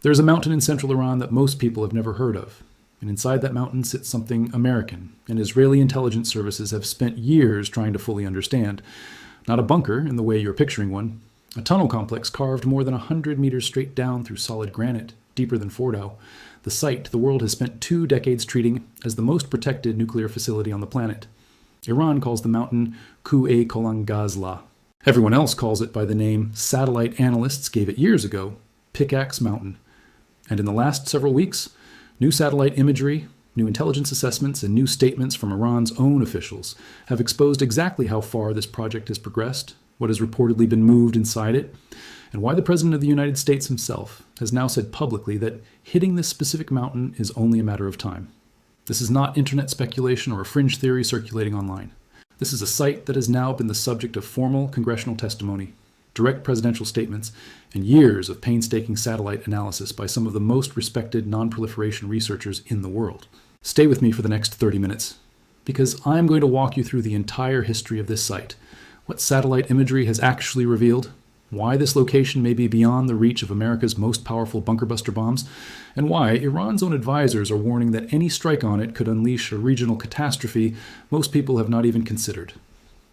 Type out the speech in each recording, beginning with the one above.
There's a mountain in central Iran that most people have never heard of, and inside that mountain sits something American, and Israeli intelligence services have spent years trying to fully understand. Not a bunker in the way you're picturing one, a tunnel complex carved more than 100 meters straight down through solid granite, deeper than Fordow. The site the world has spent 2 decades treating as the most protected nuclear facility on the planet. Iran calls the mountain Kuh-e Kolang Gaz. Everyone else calls it by the name satellite analysts gave it years ago, Pickaxe Mountain. And in the last several weeks, new satellite imagery, new intelligence assessments, and new statements from Iran's own officials have exposed exactly how far this project has progressed, what has reportedly been moved inside it, and why the President of the United States himself has now said publicly that hitting this specific mountain is only a matter of time. This is not internet speculation or a fringe theory circulating online. This is a site that has now been the subject of formal congressional testimony, direct presidential statements, and years of painstaking satellite analysis by some of the most respected nonproliferation researchers in the world. Stay with me for the next 30 minutes, because I'm going to walk you through the entire history of this site, what satellite imagery has actually revealed, why this location may be beyond the reach of America's most powerful bunker-buster bombs, and why Iran's own advisors are warning that any strike on it could unleash a regional catastrophe most people have not even considered.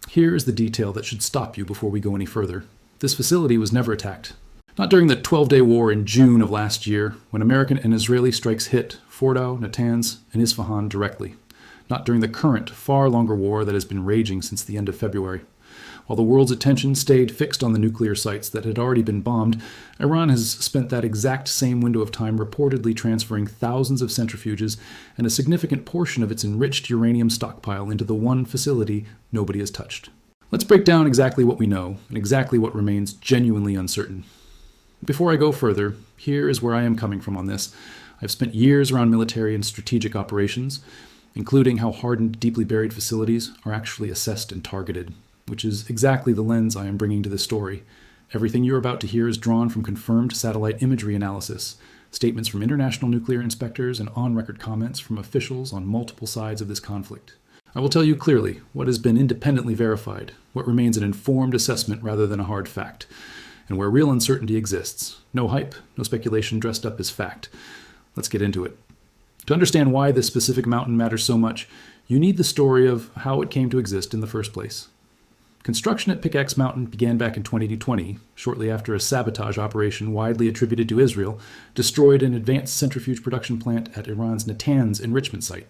Here is the detail that should stop you before we go any further. This facility was never attacked. Not during the 12-day war in June of last year, when American and Israeli strikes hit Fordow, Natanz, and Isfahan directly. Not during the current, far longer war that has been raging since the end of February. While the world's attention stayed fixed on the nuclear sites that had already been bombed, Iran has spent that exact same window of time reportedly transferring thousands of centrifuges and a significant portion of its enriched uranium stockpile into the one facility nobody has touched. Let's break down exactly what we know and exactly what remains genuinely uncertain. Before I go further, here is where I am coming from on this. I've spent years around military and strategic operations, including how hardened, deeply buried facilities are actually assessed and targeted, which is exactly the lens I am bringing to this story. Everything you're about to hear is drawn from confirmed satellite imagery analysis, statements from international nuclear inspectors, and on-record comments from officials on multiple sides of this conflict. I will tell you clearly what has been independently verified, what remains an informed assessment rather than a hard fact, and where real uncertainty exists. No hype, no speculation dressed up as fact. Let's get into it. To understand why this specific mountain matters so much, you need the story of how it came to exist in the first place. Construction at Pickaxe Mountain began back in 2020, shortly after a sabotage operation widely attributed to Israel destroyed an advanced centrifuge production plant at Iran's Natanz enrichment site.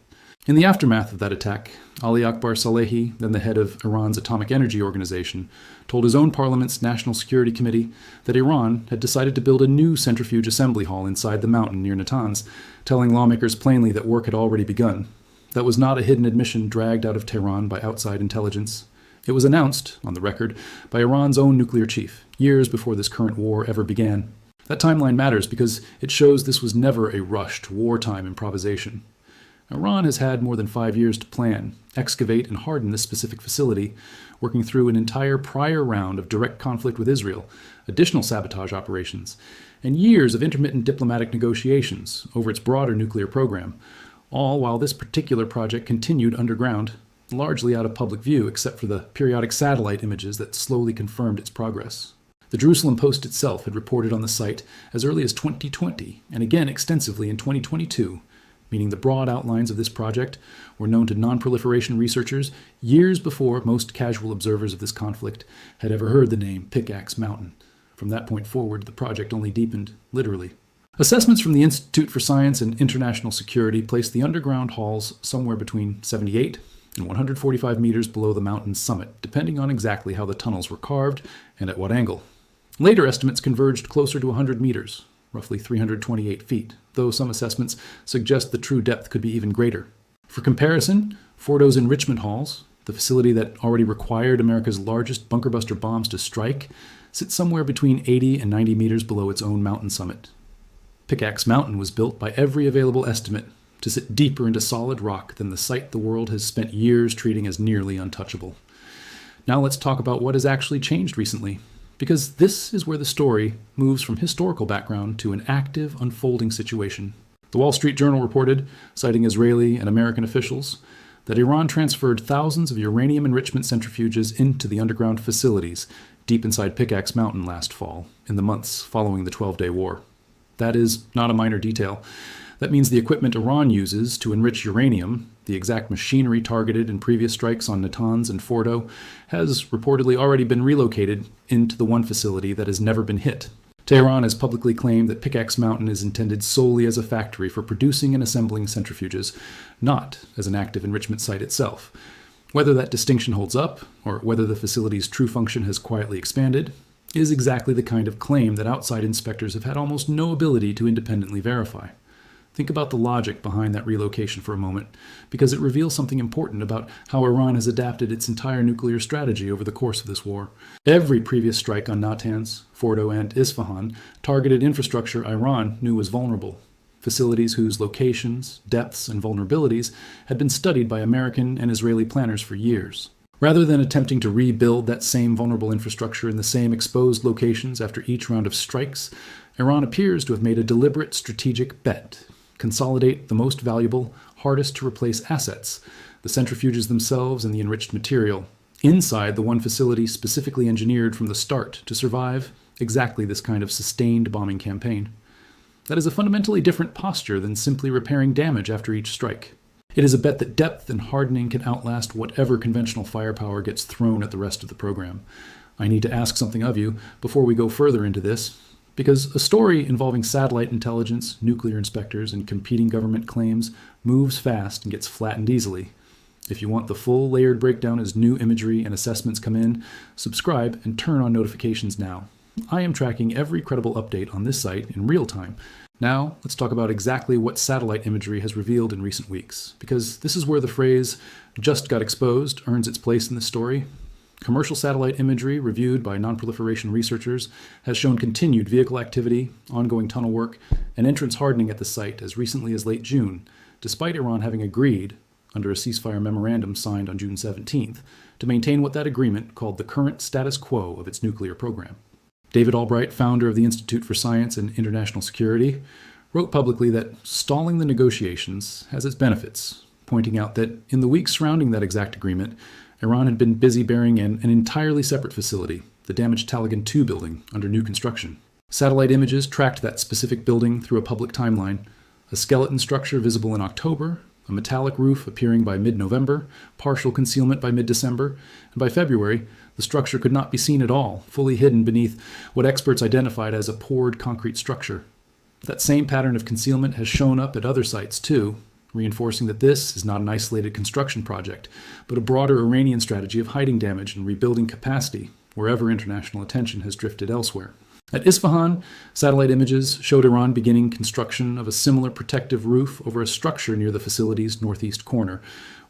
In the aftermath of that attack, Ali Akbar Salehi, then the head of Iran's Atomic Energy Organization, told his own parliament's National Security Committee that Iran had decided to build a new centrifuge assembly hall inside the mountain near Natanz, telling lawmakers plainly that work had already begun. That was not a hidden admission dragged out of Tehran by outside intelligence. It was announced, on the record, by Iran's own nuclear chief, years before this current war ever began. That timeline matters because it shows this was never a rushed, wartime improvisation. Iran has had more than 5 years to plan, excavate, and harden this specific facility, working through an entire prior round of direct conflict with Israel, additional sabotage operations, and years of intermittent diplomatic negotiations over its broader nuclear program, all while this particular project continued underground, largely out of public view except for the periodic satellite images that slowly confirmed its progress. The Jerusalem Post itself had reported on the site as early as 2020, and again extensively in 2022, meaning the broad outlines of this project were known to nonproliferation researchers years before most casual observers of this conflict had ever heard the name Pickaxe Mountain. From that point forward, the project only deepened, literally. Assessments from the Institute for Science and International Security placed the underground halls somewhere between 78 and 145 meters below the mountain's summit, depending on exactly how the tunnels were carved and at what angle. Later estimates converged closer to 100 meters, roughly 328 feet, though some assessments suggest the true depth could be even greater. For comparison, Fordow's enrichment halls, the facility that already required America's largest bunker-buster bombs to strike, sits somewhere between 80 and 90 meters below its own mountain summit. Pickaxe Mountain was built by every available estimate to sit deeper into solid rock than the site the world has spent years treating as nearly untouchable. Now let's talk about what has actually changed recently, because this is where the story moves from historical background to an active, unfolding situation. The Wall Street Journal reported, citing Israeli and American officials, that Iran transferred thousands of uranium enrichment centrifuges into the underground facilities deep inside Pickaxe Mountain last fall, in the months following the 12-day war. That is not a minor detail. That means the equipment Iran uses to enrich uranium, the exact machinery targeted in previous strikes on Natanz and Fordow, has reportedly already been relocated into the one facility that has never been hit. Tehran has publicly claimed that Pickaxe Mountain is intended solely as a factory for producing and assembling centrifuges, not as an active enrichment site itself. Whether that distinction holds up, or whether the facility's true function has quietly expanded, is exactly the kind of claim that outside inspectors have had almost no ability to independently verify. Think about the logic behind that relocation for a moment, because it reveals something important about how Iran has adapted its entire nuclear strategy over the course of this war. Every previous strike on Natanz, Fordow, and Isfahan targeted infrastructure Iran knew was vulnerable, facilities whose locations, depths, and vulnerabilities had been studied by American and Israeli planners for years. Rather than attempting to rebuild that same vulnerable infrastructure in the same exposed locations after each round of strikes, Iran appears to have made a deliberate strategic bet. Consolidate the most valuable, hardest to replace assets, the centrifuges themselves and the enriched material, inside the one facility specifically engineered from the start to survive exactly this kind of sustained bombing campaign. That is a fundamentally different posture than simply repairing damage after each strike. It is a bet that depth and hardening can outlast whatever conventional firepower gets thrown at the rest of the program. I need to ask something of you before we go further into this, because a story involving satellite intelligence, nuclear inspectors, and competing government claims moves fast and gets flattened easily. If you want the full layered breakdown as new imagery and assessments come in, subscribe and turn on notifications now. I am tracking every credible update on this site in real time. Now, let's talk about exactly what satellite imagery has revealed in recent weeks, because this is where the phrase, "just got exposed," earns its place in the story. Commercial satellite imagery, reviewed by nonproliferation researchers, has shown continued vehicle activity, ongoing tunnel work, and entrance hardening at the site as recently as late June, despite Iran having agreed, under a ceasefire memorandum signed on June 17th, to maintain what that agreement called the current status quo of its nuclear program. David Albright, founder of the Institute for Science and International Security, wrote publicly that stalling the negotiations has its benefits, pointing out that in the weeks surrounding that exact agreement, Iran had been busy burying an entirely separate facility, the damaged Taliban II building, under new construction. Satellite images tracked that specific building through a public timeline, a skeleton structure visible in October, a metallic roof appearing by mid-November, partial concealment by mid-December, and by February, the structure could not be seen at all, fully hidden beneath what experts identified as a poured concrete structure. That same pattern of concealment has shown up at other sites too, reinforcing that this is not an isolated construction project, but a broader Iranian strategy of hiding damage and rebuilding capacity wherever international attention has drifted elsewhere. At Isfahan, satellite images showed Iran beginning construction of a similar protective roof over a structure near the facility's northeast corner,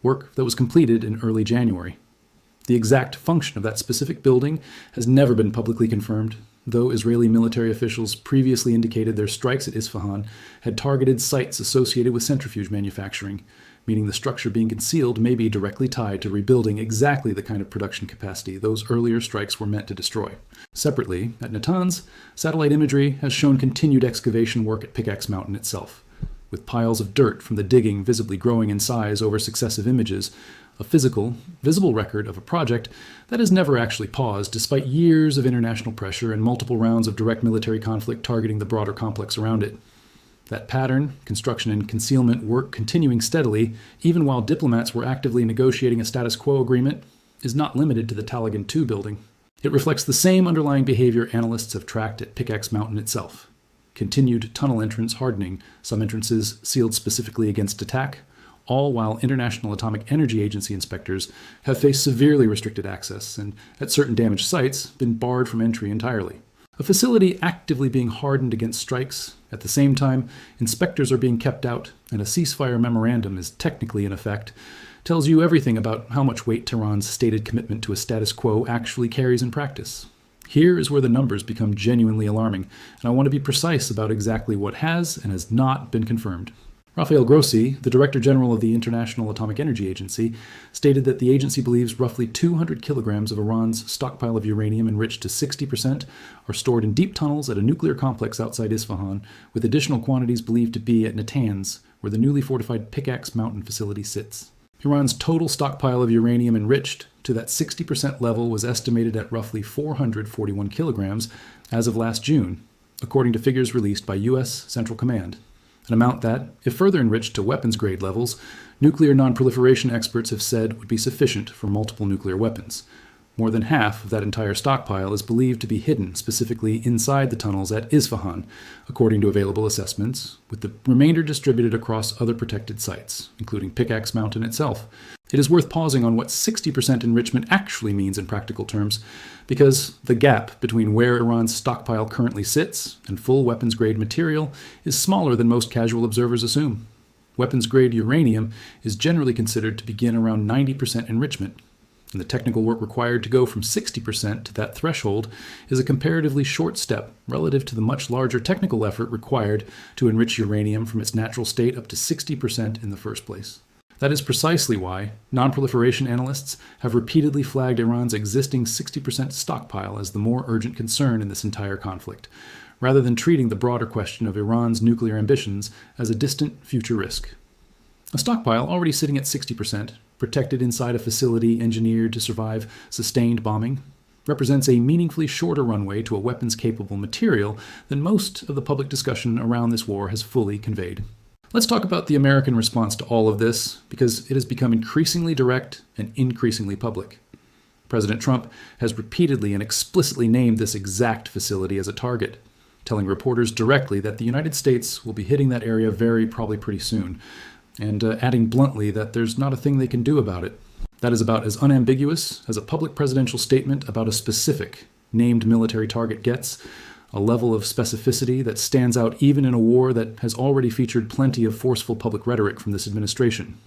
work that was completed in early January. The exact function of that specific building has never been publicly confirmed, though Israeli military officials previously indicated their strikes at Isfahan had targeted sites associated with centrifuge manufacturing, meaning the structure being concealed may be directly tied to rebuilding exactly the kind of production capacity those earlier strikes were meant to destroy. Separately, at Natanz, satellite imagery has shown continued excavation work at Pickaxe Mountain itself, with piles of dirt from the digging visibly growing in size over successive images, a physical, visible record of a project that has never actually paused despite years of international pressure and multiple rounds of direct military conflict targeting the broader complex around it. That pattern, construction and concealment work continuing steadily, even while diplomats were actively negotiating a status quo agreement, is not limited to the Taliban II building. It reflects the same underlying behavior analysts have tracked at Pickaxe Mountain itself. Continued tunnel entrance hardening, some entrances sealed specifically against attack, all while International Atomic Energy Agency inspectors have faced severely restricted access and, at certain damaged sites, been barred from entry entirely. A facility actively being hardened against strikes, at the same time, inspectors are being kept out, and a ceasefire memorandum is technically in effect, tells you everything about how much weight Tehran's stated commitment to a status quo actually carries in practice. Here is where the numbers become genuinely alarming, and I want to be precise about exactly what has and has not been confirmed. Rafael Grossi, the Director General of the International Atomic Energy Agency, stated that the agency believes roughly 200 kilograms of Iran's stockpile of uranium enriched to 60% are stored in deep tunnels at a nuclear complex outside Isfahan, with additional quantities believed to be at Natanz, where the newly fortified Pickaxe Mountain facility sits. Iran's total stockpile of uranium enriched to that 60% level was estimated at roughly 441 kilograms as of last June, according to figures released by U.S. Central Command, an amount that, if further enriched to weapons-grade levels, nuclear nonproliferation experts have said would be sufficient for multiple nuclear weapons. More than half of that entire stockpile is believed to be hidden specifically inside the tunnels at Isfahan, according to available assessments, with the remainder distributed across other protected sites, including Pickaxe Mountain itself. It is worth pausing on what 60% enrichment actually means in practical terms, because the gap between where Iran's stockpile currently sits and full weapons-grade material is smaller than most casual observers assume. Weapons-grade uranium is generally considered to begin around 90% enrichment, and the technical work required to go from 60% to that threshold is a comparatively short step relative to the much larger technical effort required to enrich uranium from its natural state up to 60% in the first place. That is precisely why nonproliferation analysts have repeatedly flagged Iran's existing 60% stockpile as the more urgent concern in this entire conflict, rather than treating the broader question of Iran's nuclear ambitions as a distant future risk. A stockpile already sitting at 60%, protected inside a facility engineered to survive sustained bombing, represents a meaningfully shorter runway to a weapons-capable material than most of the public discussion around this war has fully conveyed. Let's talk about the American response to all of this, because it has become increasingly direct and increasingly public. President Trump has repeatedly and explicitly named this exact facility as a target, telling reporters directly that the United States will be hitting that area probably pretty soon, and adding bluntly that there's not a thing they can do about it. That is about as unambiguous as a public presidential statement about a specific, named military target gets, a level of specificity that stands out even in a war that has already featured plenty of forceful public rhetoric from this administration.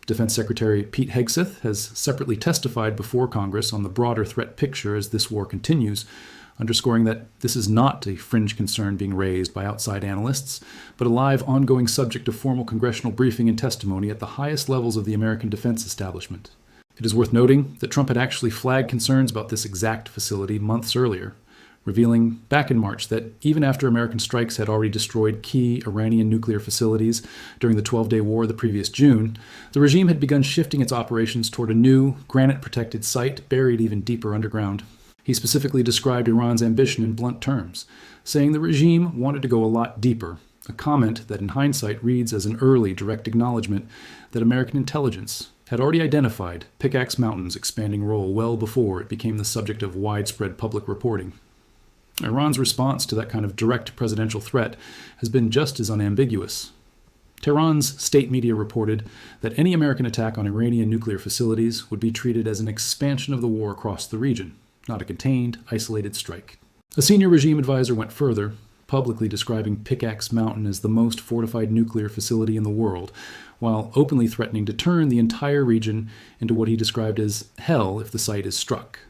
Defense Secretary Pete Hegseth has separately testified before Congress on the broader threat picture as this war continues, underscoring that this is not a fringe concern being raised by outside analysts, but a live, ongoing subject of formal congressional briefing and testimony at the highest levels of the American defense establishment. It is worth noting that Trump had actually flagged concerns about this exact facility months earlier, revealing back in March that even after American strikes had already destroyed key Iranian nuclear facilities during the 12-day war the previous June, the regime had begun shifting its operations toward a new, granite-protected site buried even deeper underground. He specifically described Iran's ambition in blunt terms, saying the regime wanted to go a lot deeper, a comment that in hindsight reads as an early direct acknowledgement that American intelligence had already identified Pickaxe Mountain's expanding role well before it became the subject of widespread public reporting. Iran's response to that kind of direct presidential threat has been just as unambiguous. Tehran's state media reported that any American attack on Iranian nuclear facilities would be treated as an expansion of the war across the region, not a contained, isolated strike. A senior regime advisor went further, publicly describing Pickaxe Mountain as the most fortified nuclear facility in the world, while openly threatening to turn the entire region into what he described as hell if the site is struck.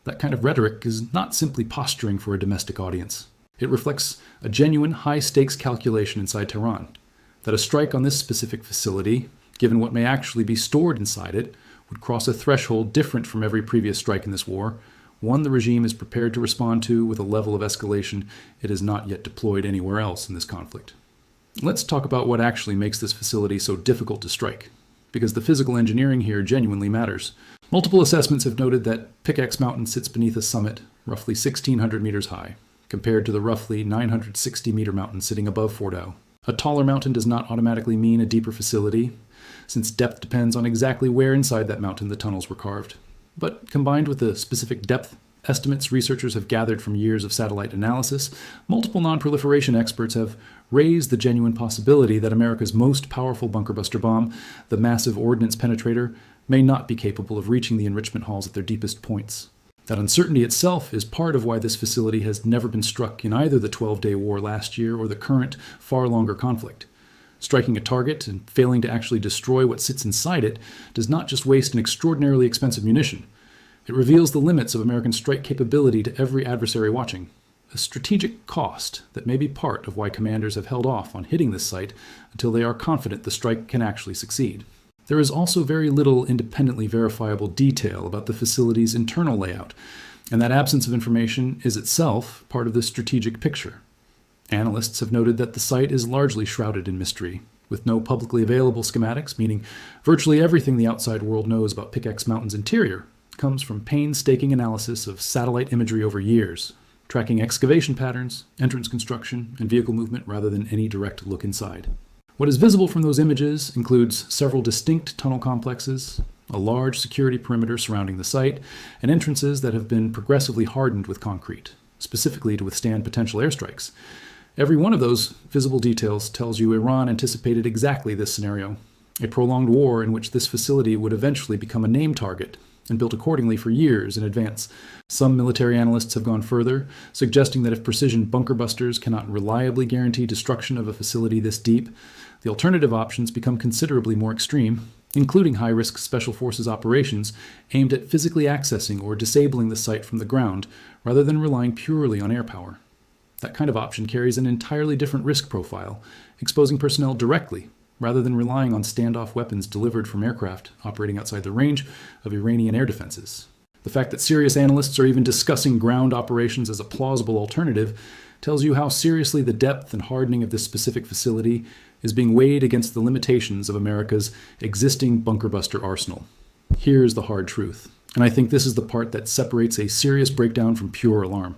That kind of rhetoric is not simply posturing for a domestic audience. It reflects a genuine high-stakes calculation inside Tehran, that a strike on this specific facility, given what may actually be stored inside it, would cross a threshold different from every previous strike in this war, one the regime is prepared to respond to with a level of escalation it has not yet deployed anywhere else in this conflict. Let's talk about what actually makes this facility so difficult to strike, because the physical engineering here genuinely matters. Multiple assessments have noted that Pickaxe Mountain sits beneath a summit roughly 1,600 meters high, compared to the roughly 960-meter mountain sitting above Fordow. A taller mountain does not automatically mean a deeper facility, since depth depends on exactly where inside that mountain the tunnels were carved. But combined with the specific depth estimates researchers have gathered from years of satellite analysis, multiple nonproliferation experts have raised the genuine possibility that America's most powerful bunker-buster bomb, the massive ordnance penetrator, may not be capable of reaching the enrichment halls at their deepest points. That uncertainty itself is part of why this facility has never been struck in either the 12-day war last year or the current, far longer conflict. Striking a target and failing to actually destroy what sits inside it does not just waste an extraordinarily expensive munition. It reveals the limits of American strike capability to every adversary watching, a strategic cost that may be part of why commanders have held off on hitting this site until they are confident the strike can actually succeed. There is also very little independently verifiable detail about the facility's internal layout, and that absence of information is itself part of the strategic picture. Analysts have noted that the site is largely shrouded in mystery, with no publicly available schematics, meaning virtually everything the outside world knows about Pickaxe Mountain's interior comes from painstaking analysis of satellite imagery over years, tracking excavation patterns, entrance construction, and vehicle movement rather than any direct look inside. What is visible from those images includes several distinct tunnel complexes, a large security perimeter surrounding the site, and entrances that have been progressively hardened with concrete, specifically to withstand potential airstrikes. Every one of those visible details tells you Iran anticipated exactly this scenario, a prolonged war in which this facility would eventually become a named target and built accordingly for years in advance. Some military analysts have gone further, suggesting that if precision bunker busters cannot reliably guarantee destruction of a facility this deep, the alternative options become considerably more extreme, including high-risk special forces operations aimed at physically accessing or disabling the site from the ground, rather than relying purely on air power. That kind of option carries an entirely different risk profile, exposing personnel directly, rather than relying on standoff weapons delivered from aircraft operating outside the range of Iranian air defenses. The fact that serious analysts are even discussing ground operations as a plausible alternative tells you how seriously the depth and hardening of this specific facility is being weighed against the limitations of America's existing bunker buster arsenal. Here's the hard truth, and I think this is the part that separates a serious breakdown from pure alarm.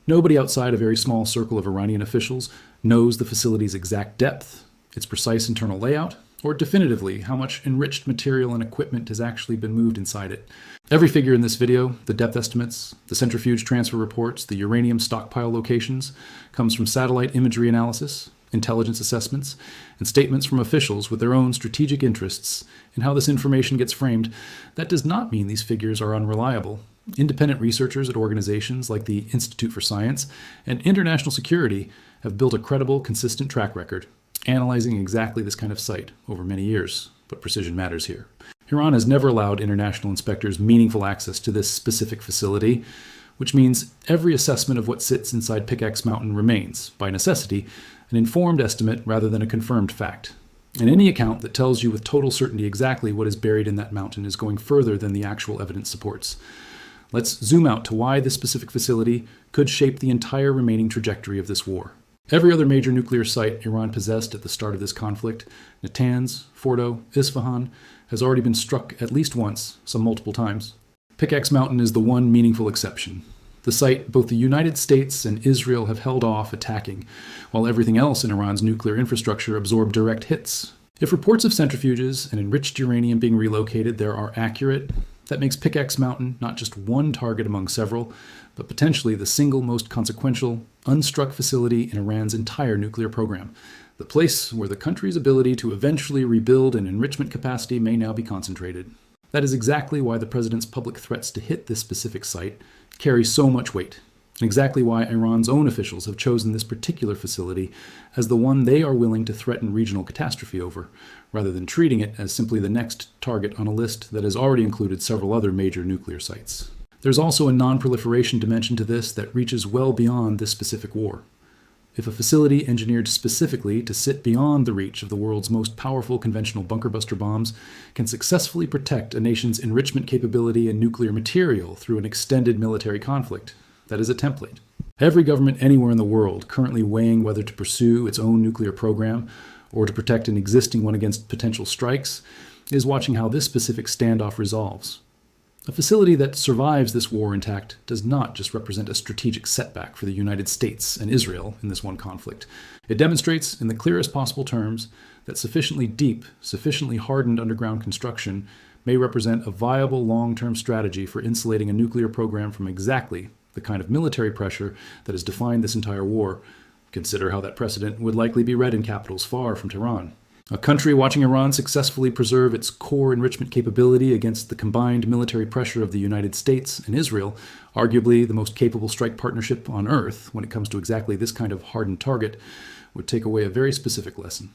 Nobody outside a very small circle of Iranian officials knows the facility's exact depth, its precise internal layout, or definitively how much enriched material and equipment has actually been moved inside it. Every figure in this video, the depth estimates, the centrifuge transfer reports, the uranium stockpile locations, comes from satellite imagery analysis, intelligence assessments, and statements from officials with their own strategic interests in how this information gets framed. That does not mean these figures are unreliable. Independent researchers at organizations like the Institute for Science and International Security have built a credible, consistent track record, analyzing exactly this kind of site over many years. But precision matters here. Iran has never allowed international inspectors meaningful access to this specific facility, which means every assessment of what sits inside Pickaxe Mountain remains, by necessity, an informed estimate rather than a confirmed fact. And any account that tells you with total certainty exactly what is buried in that mountain is going further than the actual evidence supports. Let's zoom out to why this specific facility could shape the entire remaining trajectory of this war. Every other major nuclear site Iran possessed at the start of this conflict, Natanz, Fordow, Isfahan, has already been struck at least once, some multiple times. Pickaxe Mountain is the one meaningful exception. The site both the United States and Israel have held off attacking, while everything else in Iran's nuclear infrastructure absorbed direct hits. If reports of centrifuges and enriched uranium being relocated there are accurate, that makes Pickaxe Mountain not just one target among several, but potentially the single most consequential, unstruck facility in Iran's entire nuclear program, the place where the country's ability to eventually rebuild an enrichment capacity may now be concentrated. That is exactly why the president's public threats to hit this specific site carry so much weight, and exactly why Iran's own officials have chosen this particular facility as the one they are willing to threaten regional catastrophe over, rather than treating it as simply the next target on a list that has already included several other major nuclear sites. There's also a nonproliferation dimension to this that reaches well beyond this specific war. If a facility engineered specifically to sit beyond the reach of the world's most powerful conventional bunker buster bombs can successfully protect a nation's enrichment capability and nuclear material through an extended military conflict, that is a template. Every government anywhere in the world currently weighing whether to pursue its own nuclear program or to protect an existing one against potential strikes is watching how this specific standoff resolves. A facility that survives this war intact does not just represent a strategic setback for the United States and Israel in this one conflict. It demonstrates, in the clearest possible terms, that sufficiently deep, sufficiently hardened underground construction may represent a viable long-term strategy for insulating a nuclear program from exactly the kind of military pressure that has defined this entire war. Consider how that precedent would likely be read in capitals far from Tehran. A country watching Iran successfully preserve its core enrichment capability against the combined military pressure of the United States and Israel, arguably the most capable strike partnership on Earth when it comes to exactly this kind of hardened target, would take away a very specific lesson.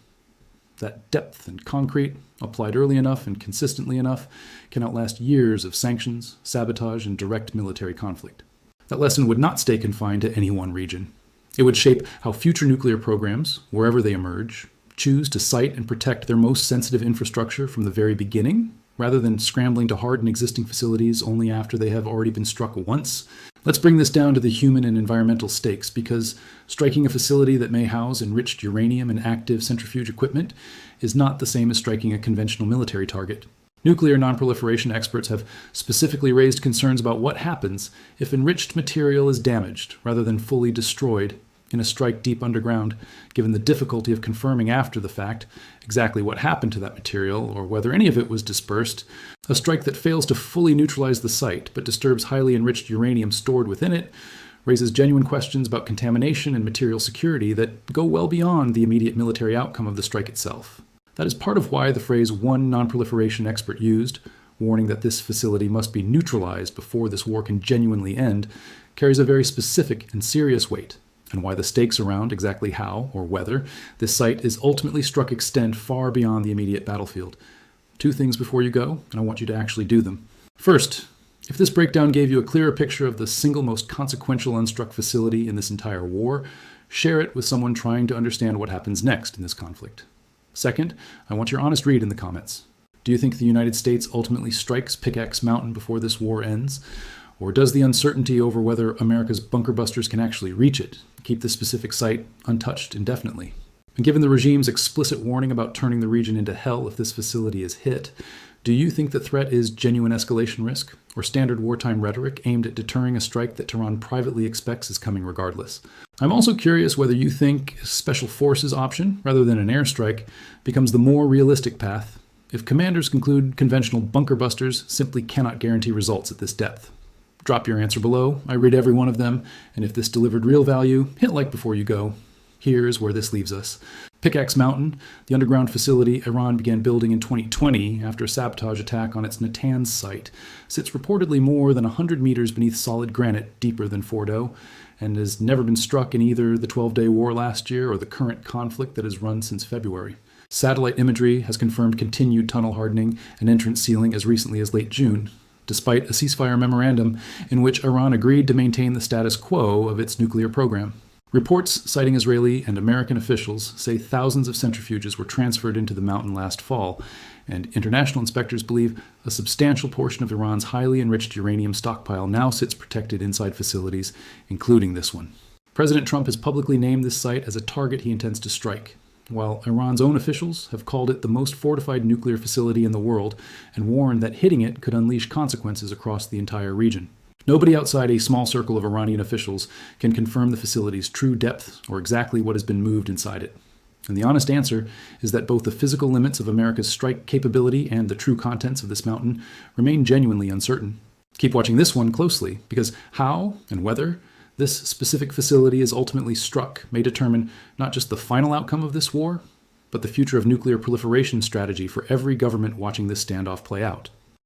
That depth and concrete, applied early enough and consistently enough, can outlast years of sanctions, sabotage, and direct military conflict. That lesson would not stay confined to any one region. It would shape how future nuclear programs, wherever they emerge, choose to site and protect their most sensitive infrastructure from the very beginning, rather than scrambling to harden existing facilities only after they have already been struck once. Let's bring this down to the human and environmental stakes, because striking a facility that may house enriched uranium and active centrifuge equipment is not the same as striking a conventional military target. Nuclear nonproliferation experts have specifically raised concerns about what happens if enriched material is damaged rather than fully destroyed in a strike deep underground, given the difficulty of confirming after the fact exactly what happened to that material or whether any of it was dispersed. A strike that fails to fully neutralize the site but disturbs highly enriched uranium stored within it raises genuine questions about contamination and material security that go well beyond the immediate military outcome of the strike itself. That is part of why the phrase one nonproliferation expert used, warning that this facility must be neutralized before this war can genuinely end, carries a very specific and serious weight, and why the stakes around exactly how or whether this site is ultimately struck extend far beyond the immediate battlefield. 2 things before you go, and I want you to actually do them. First, if this breakdown gave you a clearer picture of the single most consequential unstruck facility in this entire war, share it with someone trying to understand what happens next in this conflict. Second, I want your honest read in the comments. Do you think the United States ultimately strikes Pickaxe Mountain before this war ends? Or does the uncertainty over whether America's bunker busters can actually reach it keep the specific site untouched indefinitely? And given the regime's explicit warning about turning the region into hell if this facility is hit, do you think the threat is genuine escalation risk, or standard wartime rhetoric aimed at deterring a strike that Tehran privately expects is coming regardless? I'm also curious whether you think a special forces option, rather than an airstrike, becomes the more realistic path if commanders conclude conventional bunker busters simply cannot guarantee results at this depth. Drop your answer below. I read every one of them, and if this delivered real value, hit like before you go. Here's where this leaves us. Pickaxe Mountain, the underground facility Iran began building in 2020 after a sabotage attack on its Natanz site, sits reportedly more than 100 meters beneath solid granite deeper than Fordow, and has never been struck in either the 12-day war last year or the current conflict that has run since February. Satellite imagery has confirmed continued tunnel hardening and entrance sealing as recently as late June, despite a ceasefire memorandum in which Iran agreed to maintain the status quo of its nuclear program. Reports citing Israeli and American officials say thousands of centrifuges were transferred into the mountain last fall, and international inspectors believe a substantial portion of Iran's highly enriched uranium stockpile now sits protected inside facilities, including this one. President Trump has publicly named this site as a target he intends to strike, while Iran's own officials have called it the most fortified nuclear facility in the world and warned that hitting it could unleash consequences across the entire region. Nobody outside a small circle of Iranian officials can confirm the facility's true depth or exactly what has been moved inside it. And the honest answer is that both the physical limits of America's strike capability and the true contents of this mountain remain genuinely uncertain. Keep watching this one closely, because how and whether this specific facility is ultimately struck may determine not just the final outcome of this war, but the future of nuclear proliferation strategy for every government watching this standoff play out.